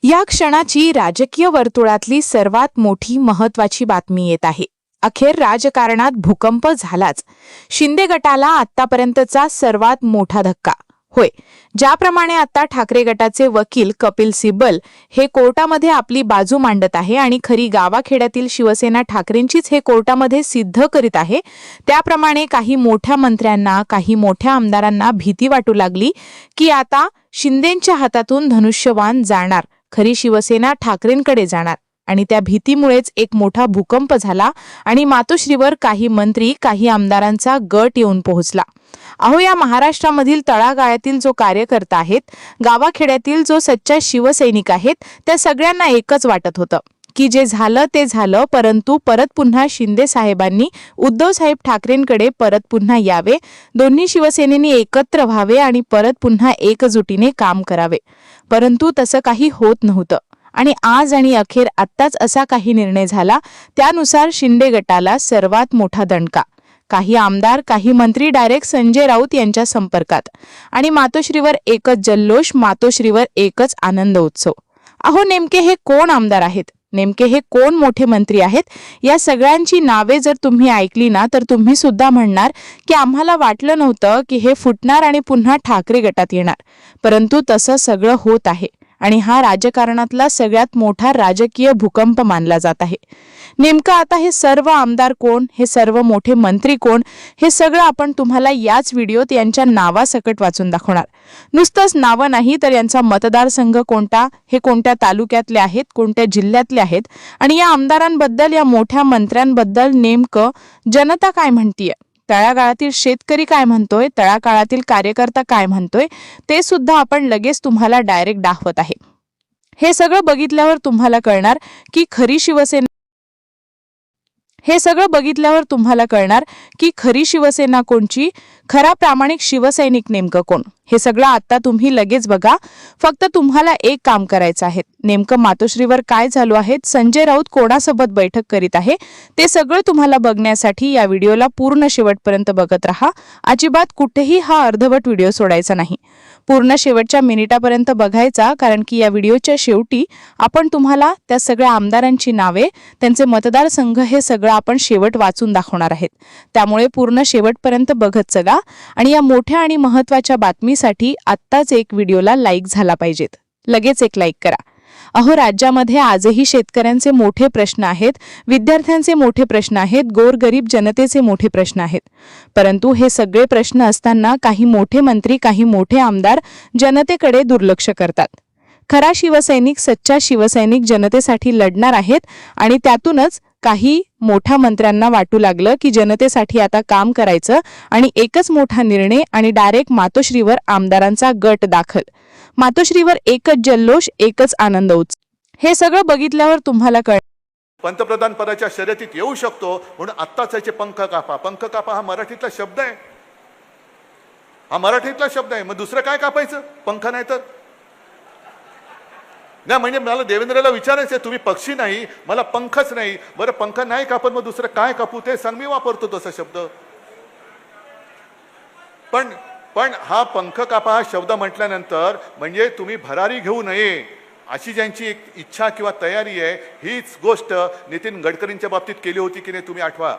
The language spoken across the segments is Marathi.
या क्षणाची राजकीय वर्तुळातली सर्वात मोठी महत्वाची बातमी येत आहे। अखेर राजकारणात भूकंप झालाच। शिंदे गटाला आतापर्यंतचा सर्वात मोठा धक्का। होय, ज्याप्रमाणे आता ठाकरे गटाचे वकील कपिल सिब्बल हे कोर्टामध्ये आपली बाजू मांडत आहे आणि खरी गावाखेड्यातील शिवसेना ठाकरेंचीच हे कोर्टामध्ये सिद्ध करीत आहे, त्याप्रमाणे काही मोठ्या मंत्र्यांना, काही मोठ्या आमदारांना भीती वाटू लागली की आता शिंदेंच्या हातातून धनुष्यबाण जाणार, खरी शिवसेना ठाकरेंकडे जाणार आणि त्या भीतीमुळेच एक मोठा भूकंप झाला आणि मातोश्रीवर काही मंत्री, काही आमदारांचा गट येऊन पोहोचला। अहो, या महाराष्ट्रामधील तळागाळातील जो कार्यकर्ता आहेत, गावाखेड्यातील जो सच्चा शिवसैनिक आहेत, त्या सगळ्यांना एकच वाटत होतं की जे झालं ते झालं, परंतु परत पुन्हा शिंदे साहेबांनी उद्धव साहेब ठाकरेंकडे परत पुन्हा यावे, दोन्ही शिवसेनेनी एकत्र व्हावे आणि परत पुन्हा एकजुटीने काम करावे। परंतु तसं काही होत नव्हतं आणि आज आणि अखेर आत्ताच असा काही निर्णय झाला। त्यानुसार शिंदे गटाला सर्वात मोठा दणका। काही आमदार, काही मंत्री डायरेक्ट संजय राऊत यांच्या संपर्कात आणि मातोश्रीवर एकच जल्लोष, मातोश्रीवर एकच आनंद उत्सव। अहो, नेमके हे कोण आमदार आहेत, नेमके हे कोण मोठे मंत्री आहेत, या सगळ्यांची नावे जर तुम्ही ऐकली ना तर तुम्ही सुद्धा म्हणणार की आम्हाला वाटलं नव्हतं की हे फुटणार आणि पुन्हा ठाकरे गटात येणार, परंतु तसं सगळं होत आहे आणि हा राजकारणातला सगळ्यात मोठा राजकीय भूकंप मानला जात आहे। नेमकं आता हे सर्व आमदार कोण, हे सर्व मोठे मंत्री कोण, हे सगळं आपण तुम्हाला याच व्हिडिओत यांच्या नावासकट वाचून दाखवणार। नुसतंच नावं नाही तर यांचा मतदारसंघ कोणता, हे कोणत्या तालुक्यातले आहेत, कोणत्या जिल्ह्यातले आहेत आणि या आमदारांबद्दल, या मोठ्या मंत्र्यांबद्दल नेमकं जनता काय म्हणतीये, तळागाळातील शेतकरी काय म्हणतोय, तळागाळातील कार्यकर्ता काय म्हणतोय, ते सुद्धा आपण लगेच तुम्हाला डायरेक्ट दाखवत आहे। हे सगळं बघितल्यावर तुम्हाला कळणार की खरी शिवसेना कोणची, खरा प्रामाणिक शिवसैनिक नेमकं कोण, हे सगळं आता तुम्ही लगेच बघा। फक्त तुम्हाला एक काम करायचं आहे, नेमकं मातोश्रीवर काय झालं आहे, संजय राऊत कोणासोबत बैठक करीत आहे, ते सगळं तुम्हाला बघण्यासाठी या व्हिडिओला पूर्ण शेवटपर्यंत बघत राहा। अजिबात कुठेही हा अर्धवट व्हिडिओ सोडायचा नाही, पूर्ण शेवटच्या मिनिटापर्यंत बघायचा, कारण की या व्हिडिओच्या शेवटी आपण तुम्हाला त्या सगळ्या आमदारांची नावे, त्यांचे मतदारसंघ हे सगळं आपण शेवट वाचून दाखवणार आहेत। त्यामुळे पूर्ण शेवटपर्यंत बघत चला आणि या मोठ्या आणि महत्त्वाच्या बातमीसाठी आत्ताच एक व्हिडिओला लाईक झाला पाहिजेत, लगेच एक लाईक करा। अहो, राज्यामध्ये आजही शेतकऱ्यांचे मोठे प्रश्न आहेत, विद्यार्थ्यांचे मोठे प्रश्न आहेत, गोरगरीब जनतेचे मोठे प्रश्न आहेत, परंतु हे सगळे प्रश्न असताना काही मोठे मंत्री, काही मोठे आमदार जनतेकडे दुर्लक्ष करतात। खरा शिवसैनिक, सच्चा शिवसैनिक जनतेसाठी लढणार आहेत आणि त्यातूनच काही मोठ्या मंत्र्यांना वाटू लागलं की जनतेसाठी आता काम करायचं आणि एकच मोठा निर्णय आणि डायरेक्ट मातोश्रीवर आमदारांचा गट दाखल, मातोश्रीवर एकच जल्लोष, एकच आनंद उत्सव। हे सगळं बघितल्यावर तुम्हाला पंतप्रधान पदाच्या शर्यतीत येऊ शकतो म्हणून आत्ताच याचे पंख कापा। पंख कापा हा मराठीतला शब्द आहे, हा मराठीतला शब्द आहे, मग दुसरं काय कापायचं, पंख नाही तर नाही। म्हणजे मला देवेंद्रला विचारायचं, तुम्ही पक्षी नाही, मला पंखच नाही, बरं पंख नाही कापत, मग दुसरं काय कापू ते सांग, मी वापरतो तसा शब्द। पण हा पंख कापा हा शब्द म्हटल्यानंतर म्हणजे तुम्ही भरारी घेऊ नये अशी ज्यांची एक इच्छा किंवा तयारी आहे, हीच गोष्ट नितीन गडकरींच्या बाबतीत केली होती की नाही, तुम्ही आठवा।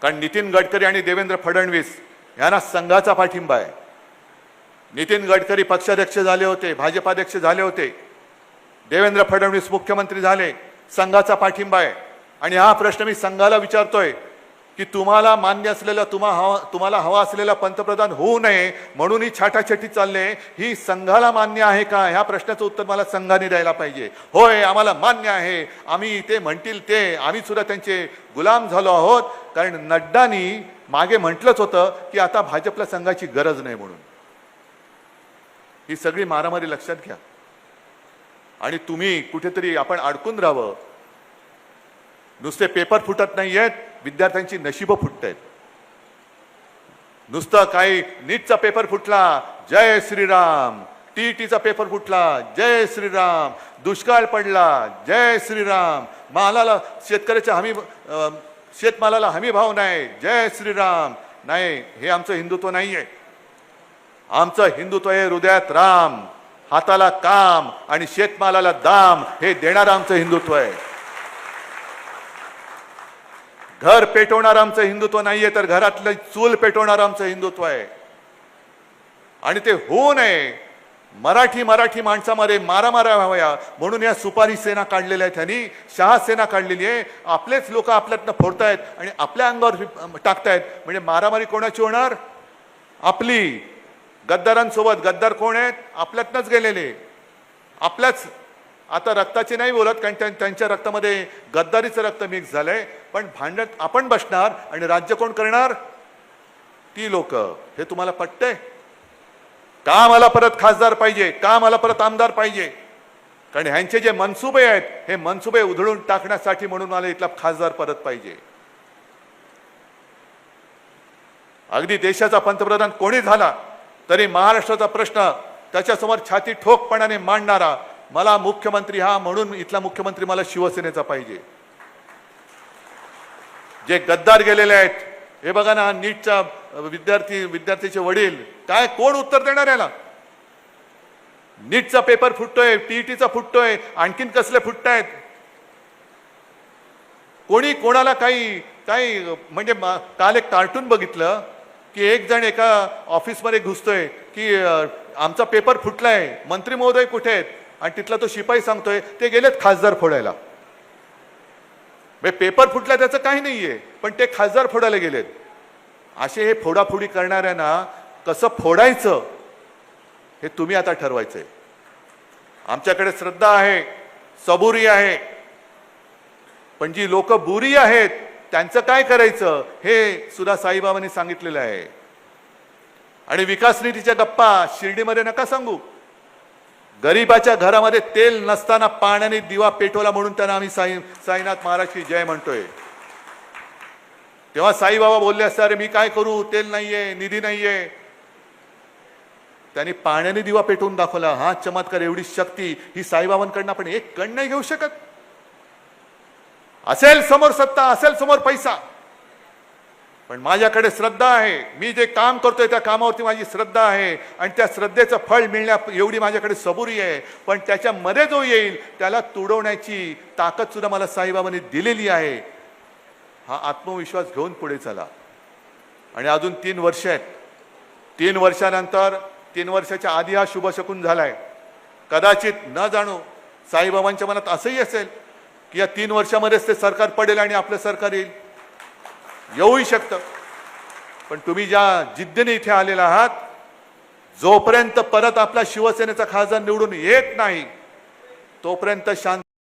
कारण नितीन गडकरी आणि देवेंद्र फडणवीस यांना संघाचा पाठिंबा आहे। नितीन गडकरी पक्षाध्यक्ष झाले होते, भाजपाध्यक्ष झाले होते, देवेंद्र फडणवीस मुख्यमंत्री झाले, संघाचा पाठिंबा आहे। आणि हा प्रश्न मी संघाला विचारतोय की तुम्हाला मान्य असलेला, तुम्हाला हवा असलेला पंतप्रधान होऊ नये म्हणून ही छाटाछटी चालले, ही संघाला मान्य आहे का, ह्या प्रश्नाचं उत्तर मला संघाने द्यायला पाहिजे। होय, आम्हाला मान्य आहे, आम्ही ते म्हणतील ते, आम्ही सुद्धा त्यांचे गुलाम झालो आहोत, कारण नड्डांनी मागे म्हटलंच होतं की आता भाजपला संघाची गरज नाही म्हणून। ही सगळी मारामारी लक्षात घ्या आणि तुम्ही कुठेतरी आपण अडकून राहावं। नुसते पेपर फुटत नाहीयेत, विद्यार्थ्यांची नशीब फुटतायत। नुसतं काही नीटचा पेपर फुटला, जय श्रीराम, टीईटीचा पेपर फुटला, जय श्रीराम, दुष्काळ पडला, जय श्रीराम, मालाला शेतकऱ्याच्या शेतमालाला हमी भाव नाही, जय श्रीराम। नाही, हे आमचं हिंदुत्व नाहीये। आमचं हिंदुत्व आहे हृदयात राम, हाताला काम आणि शेतमालाला दाम हे देणारं आमचं हिंदुत्व आहे. घर पेटवणार आमचं हिंदुत्व नाहीये, तर घरातलं चूल पेटवणार आमचं हिंदुत्व आहे. आणि ते होऊ नये, मराठी माणसामध्ये मारामाऱ्या व्हाव्या म्हणून या सुपारी सेना काढलेल्या आहेत. त्यांनी शहा सेना काढलेली आहे. आपलेच लोक आपल्यातनं फोडतायत आणि आपल्या अंगावर टाकतायत. म्हणजे मारामारी कोणाची होणार? आपली. गद्दारांसोबत. गद्दार कोण आहेत? आपल्यातनंच गेलेले, आपल्याच. आता रक्ताचे नाही बोलत, कारण त्यांच्या रक्तामध्ये गद्दारीचं रक्त मिक्स झालंय. पण भांडत आपण बसणार आणि राज्य कोण करणार? ती लोक. हे तुम्हाला पटतंय का? मला परत खासदार पाहिजे का? मला परत आमदार पाहिजे? कारण ह्यांचे जे मनसुबे आहेत, हे मनसुबे उधळून टाकण्यासाठी म्हणून मला इथला खासदार परत पाहिजे. अगदी देशाचा पंतप्रधान कोणी झाला तरी महाराष्ट्राचा प्रश्न त्याच्यासमोर छाती ठोकपणाने मांडणारा, मला मुख्यमंत्री हा म्हणून इथला मुख्यमंत्री मला शिवसेनेचा पाहिजे. जे गद्दार गेलेले आहेत, हे बघा ना, नीटचा विद्यार्थीचे वडील, काय कोण उत्तर देणार याला? नीटचा पेपर फुटतोय, टीईटीचा फुटतोय, आणखीन कसले फुटतायत? कोणी कोणाला काही म्हणजे काल एक कार्टून बघितलं की एक जण एका ऑफिसमध्ये घुसतोय की आमचा पेपर फुटलाय, मंत्री महोदय कुठे आहेत? आणि तिथला तो शिपाई सांगतोय ते गेलेत खासदार फोडायला. पेपर फुटला त्याचं काही नाहीये, पण ते खासदार फोडायला गेलेत. असे हे फोडाफोडी करणाऱ्यांना कसं फोडायचं हे तुम्ही आता ठरवायचंय. आमच्याकडे श्रद्धा आहे, सबुरी आहे, पण जी लोक बुरी आहेत त्यांचं काय करायचं हे सुद्धा साईबाबांनी सांगितलेलं आहे. आणि विकास निधीच्या गप्पा शिर्डीमध्ये नका सांगू. गरीबाच्या घरामध्ये तेल नसताना पाण्याने दिवा पेटवला म्हणून त्यांना आम्ही साईनाथ महाराजची जय म्हणतोय. तेव्हा साईबाबा बोलले असते, अरे मी काय करू, तेल नाहीये, निधी नाहीये. त्यांनी पाण्याने दिवा पेटवून दाखवला. हा चमत्कार, एवढी शक्ती ही साईबाबांकडनं आपण एक कण नाही घेऊ शकत. असेल समोर सत्ता, असेल समोर पैसा, पण माझ्याकडे श्रद्धा आहे. मी जे काम करतोय त्या कामावरती माझी श्रद्धा आहे आणि त्या श्रद्धेचं फळ मिळण्या एवढी माझ्याकडे सबुरी आहे. पण त्याच्यामध्ये जो येईल त्याला तुडवण्याची ताकद सुद्धा मला साईबाबांनी दिलेली आहे. हा आत्मविश्वास घेऊन पुढे चला. आणि अजून 3 वर्ष आहेत. 3 वर्षानंतर, 3 वर्षाच्या आधी हा शुभशकून झालाय. कदाचित न जाणू साईबाबांच्या मनात असंही असेल की या 3 वर्षामध्येच ते सरकार पडेल आणि आपलं सरकार येईल. येऊही शकतं. पण तुम्ही ज्या जिद्दीने इथे आलेला आहात, जोपर्यंत परत आपला शिवसेनेचा खासदार निवडून येत नाही तोपर्यंत शांत